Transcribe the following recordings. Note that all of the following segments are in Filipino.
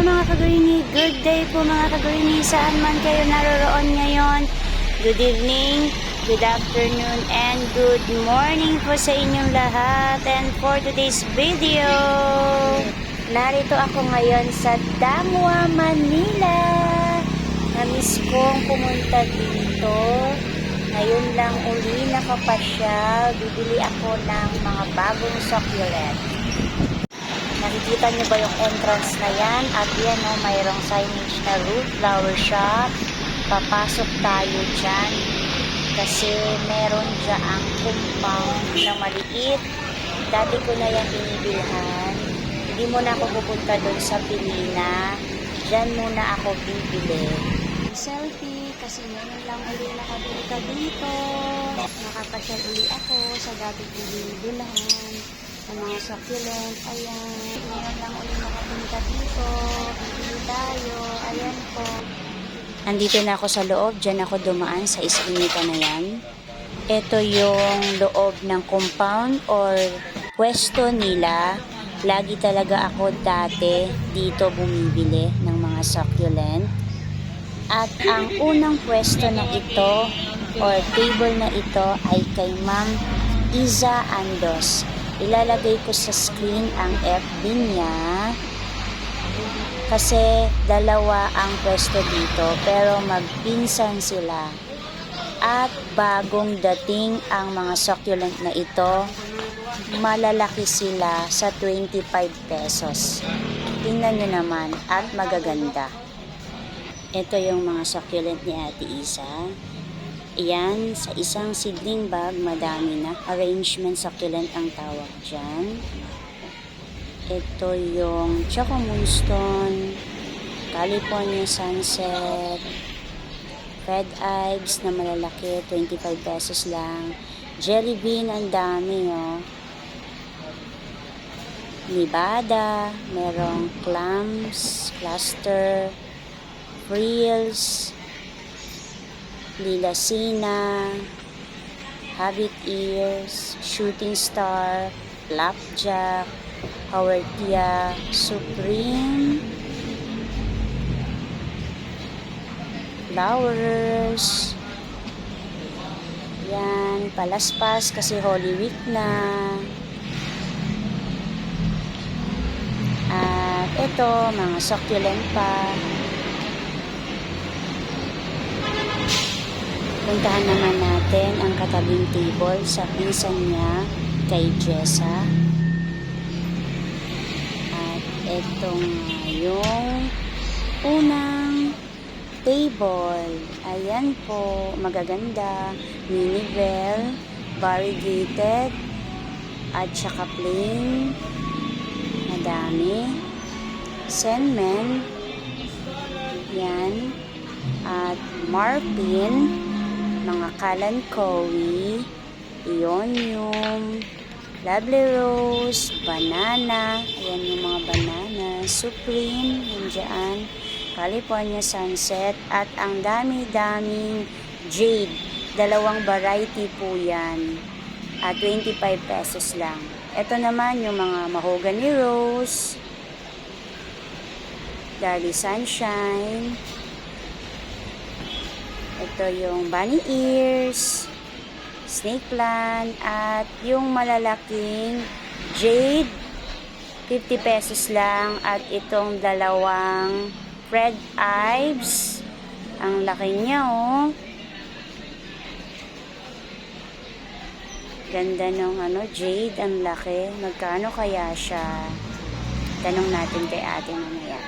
mga kagrini, good day po mga kagrini, saan man kayo naroroon ngayon. Good evening, good afternoon, and good morning po sa inyong lahat. And for today's video, narito ako ngayon sa Damwa, Manila. Namiss kong pumunta dito. Ngayon lang uli nakapasyal, bibili ako ng mga bagong succulent. Nakikita niyo ba yung entrance na yan? At yan o, mayroong signage na root flower shop. Papasok tayo dyan. Kasi meron dyan ang compound na maliit. Dati ko na yan binibilhan. Hindi muna ako pupunta doon sa Pilina. Dyan muna ako bibili. Selfie kasi ngayon lang uli nakapunta dito. Nakapasyal uli ako sa dati kong binibilhan. Ang mga succulent, ayan. Ngayon lang ulit nakapunta dito. Bibili tayo. Ayan po. Andito na ako sa loob. Diyan ako dumaan sa iskinita na yan. Ito yung loob ng compound or pwesto nila. Lagi talaga ako dati dito bumibili ng mga succulent. At ang unang pwesto na ito or table na ito ay kay Ma'am Iza Andos. Ilalagay ko sa screen ang FB niya kasi dalawa ang pwesto dito pero magpinsan sila at bagong dating ang mga succulent na ito. Malalaki sila sa 25 pesos. Tingnan nyo naman at magaganda. Ito yung mga succulent ni Ate Isa. Iyan, sa isang seedling bag, madami na. Arrangement succulent ang tawag dyan. Ito yung Choco Moonstone, California Sunset, Red Ives na malalaki, 25 pesos lang. Jelly Bean, ang dami, oh. Nevada, merong clams, cluster, frills, Lilasina, Habit Ears, Shooting Star, Flapjack, Hawartia, Supreme, Flowers. Yan, palaspas kasi Holy Week na. At ito, mga succulent pa. Puntahan naman natin ang katabing table sa pinsan niya kay Jessa. At itong yung unang table. Ayan po, magaganda. Mini-bell, variegated, at saka plain. Madami. Senmen. Yan. At marpin. Mga kalanchoe, ionium, lovely rose, banana, ayan yung mga banana, supreme, yun dyan, California Sunset, at ang dami-daming jade, dalawang variety po yan, at 25 pesos lang. Ito naman yung mga mahogany rose, Darly Sunshine, ito yung bunny ears, snake plant, at yung malalaking jade, 50 pesos lang. At itong dalawang red ives, ang laki niya, oh. Ganda nung jade, ang laki. Magkano kaya siya? Tanong natin kay ate mamaya.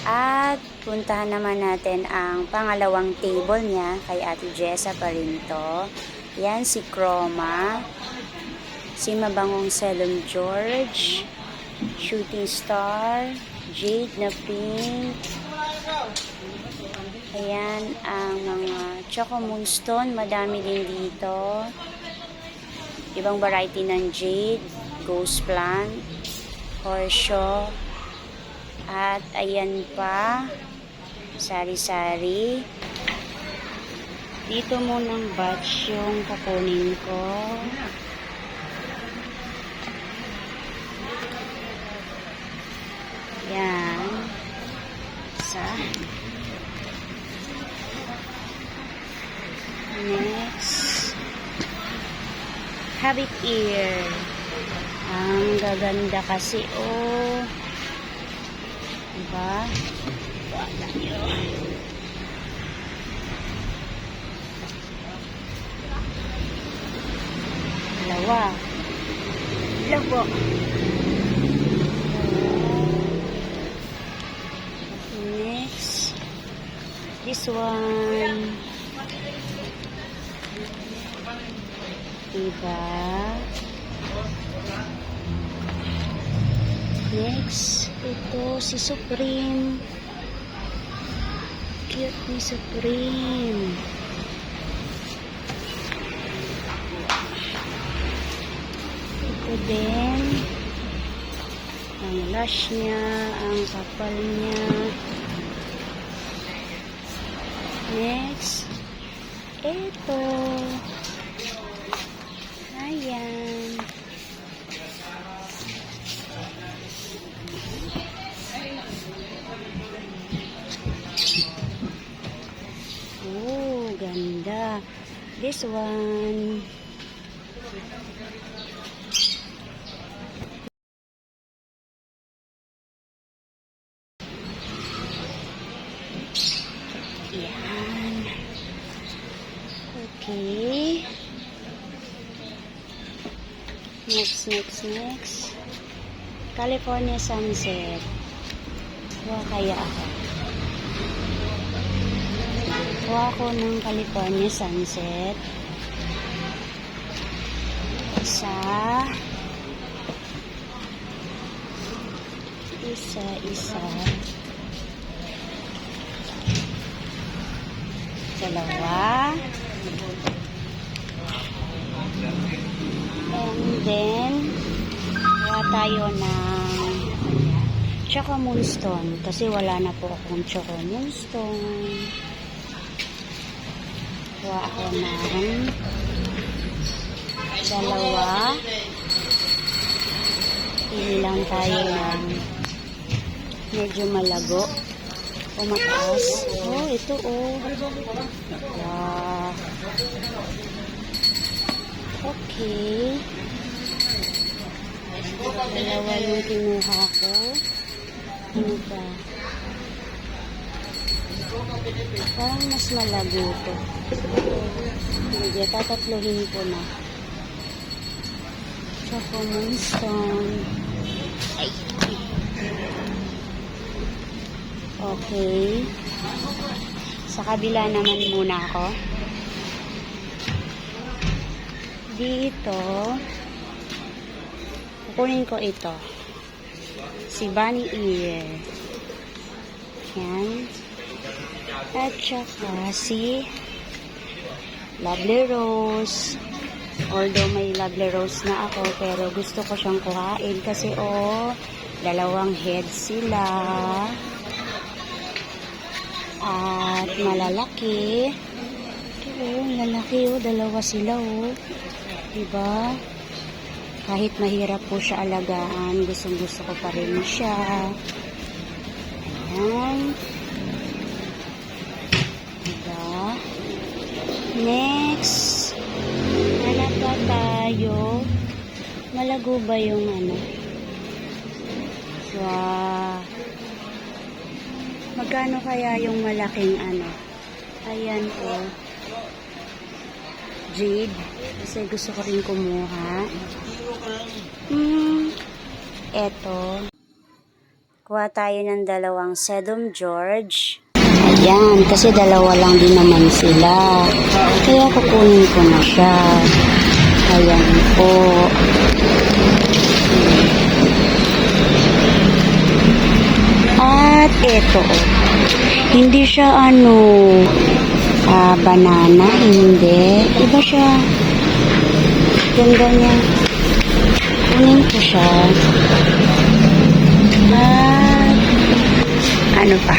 At puntahan naman natin ang pangalawang table niya kay Ate Jessa pa rin to. Yan si Chroma, si Mabangong Celum George, Shooting Star, Jade na pink. Ayan ang mga Choco Moonstone, madami din dito. Ibang variety ng Jade, Ghost Plant, Horseshoe. At ayan pa, sari-sari. Dito munang batch yung kukunin ko. Yan. Isa. Next. Rabbit ear. Ang gaganda kasi, oh. Diba? Wala nyo. Dalawa. Next. This one. Diba? Next, ito si Supreme. Cute ni Supreme. Ito din. Ang lash niya, ang kapal niya. Next, ito. Ayan. Oh, ganda. This one. Yan. Okay. Next. California Sunset. Kuha kaya ako. Kuha ako ng California Sunset. Isa. Dalawa. And then, kuha tayo ng Choco Moonstone. Kasi wala na po akong Choco Moonstone. Kuha ako ng dalawa. Pili lang tayo ng medyo malago o mataas. Oh, ito oh. Wow. Okay. Dalawa yung kinuha ko. Ano ba? Parang mas malago to. Medyo tatatluhin ko na. Choco Moonstone. Okay. Sa kabila naman muna ako. Dito, kukunin ko ito. Si Bunny Ear. Yan. At saka si Lovely Rose. Although may Lovely Rose na ako, pero gusto ko siyang kuhain kasi oh, dalawang head sila. At malalaki. Oo, lalaki oh, dalawa sila oh. Diba? Kahit mahirap po siya alagaan, gustong-gusto ko pa rin siya. Ayan. Diba? Next. Hanap pa tayo. Malago ba yung ano? Wow. Magkano kaya yung malaking ano? Ayan po. Jade. Kasi gusto ko rin kumuha. Eto. Kuha tayo ng dalawang Sedum George. Ayan. Kasi dalawa lang din naman sila. Kaya kukunin ko na siya. Ayan po. At eto. Hindi siya ano, banana, hindi. Iba siya. Ganda niya. Kunin ko siya. At ano pa?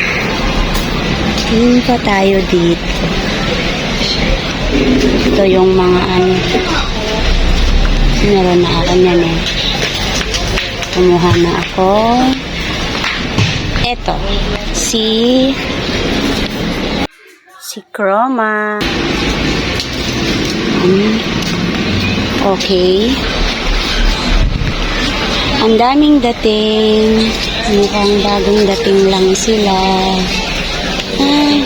Tingin pa tayo dito. Ito yung mga ano. Meron na ako niyan eh. Kumuha na ako. Eto, si Chroma. Okay. Ang daming dating. Mukhang bagong dating lang sila. Ay,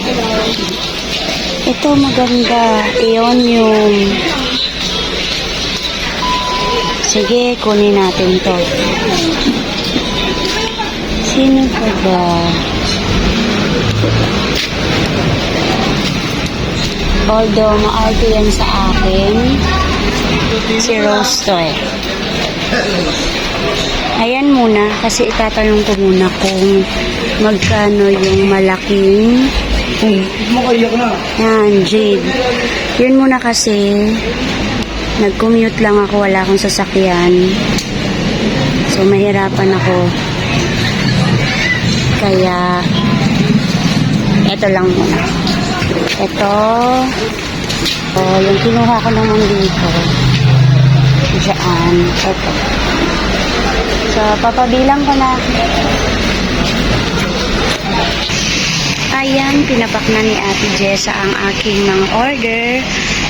ito maganda. Ionium. Sige, kunin natin to. Sino pa ba? Although, maarte yan sa akin. Si Rose to eh. Ayan muna, kasi itatanong ko muna kung magkano yung malaking yan, jade. Yun muna kasi nag-commute lang ako, wala akong sasakyan. So, mahirapan ako. Kaya, eto lang muna. Ito, yung kinuha ko naman dito. Diyan, ito. So, papabilang ko na. Ayan, pinapak na ni Ate Jessa ang aking mga order.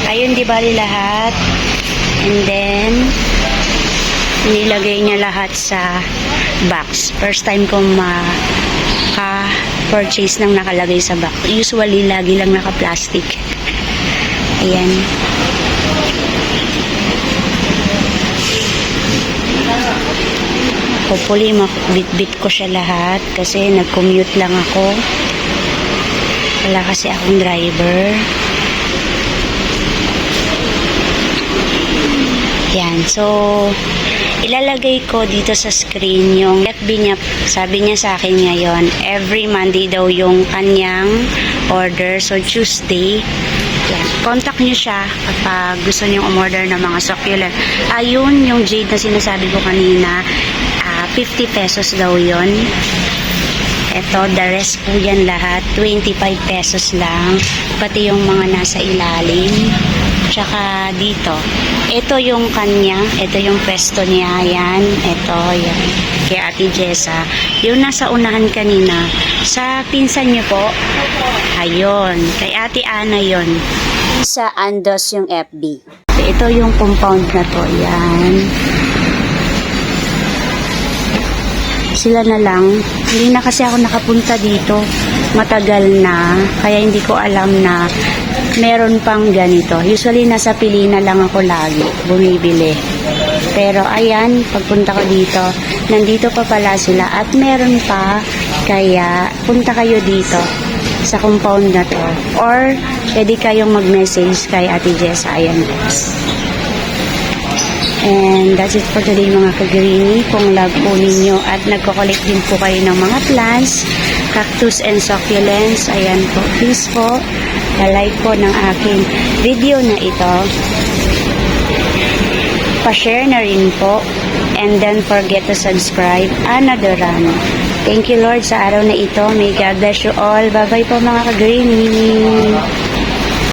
Ayun, di bali lahat. And then, nilagay niya lahat sa box. First time ko purchase ng nakalagay sa box. Usually, lagi lang naka-plastic. Ayan. Hopefully, makabit-bit ko siya lahat kasi nag-commute lang ako. Wala kasi akong driver. Yan. So, ilalagay ko dito sa screen yung FB niya. Sabi niya sa akin ngayon, every Monday daw yung kanyang order. So, Tuesday. Yan. Contact niyo siya kapag gusto niyong umorder ng mga succulent. Ayun, yung jade na sinasabi ko kanina, 50 pesos daw yon. Ito, the rest po yan lahat, 25 pesos lang. Pati yung mga nasa ilalim. Tsaka dito. Ito yung kanya. Ito yung pwesto niya. Yan. Ito, yan. Kay Ate Jessa. Yung nasa unahan kanina. Sa pinsan niyo po. Ayun. Kay Ate Ana yon. Sa Andos yung FB. Ito yung compound na to. Yan. Sila na lang. Hindi na kasi ako nakapunta dito. Matagal na. Kaya hindi ko alam na meron pang ganito. Usually nasa Pilina lang ako lagi bumibili. Pero ayan, pagpunta ko dito, nandito pa pala sila at meron pa. Kaya punta kayo dito sa compound na to. Or pwede kayong mag-message kay Ate Jessa. Ayan guys. And that's it for today mga kagrini. Kung love po ninyo at nagko-collect din po kayo ng mga plants, cactus and succulents, ayan po, please po, like po ng aking video na ito. Pa-share na rin po. And then forget to subscribe. Ana Duran. Thank you Lord sa araw na ito. May God bless you all. Bye bye po mga kagrini.